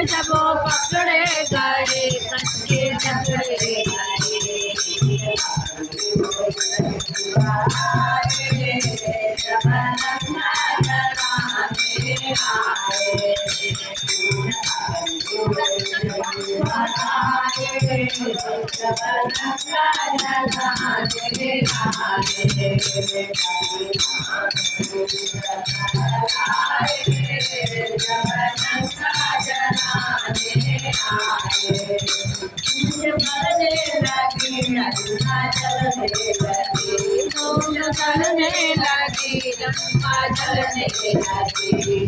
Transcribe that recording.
जब वो पकड़े गए कच्चे झगड़े चलने लगी गंगा चलने लगी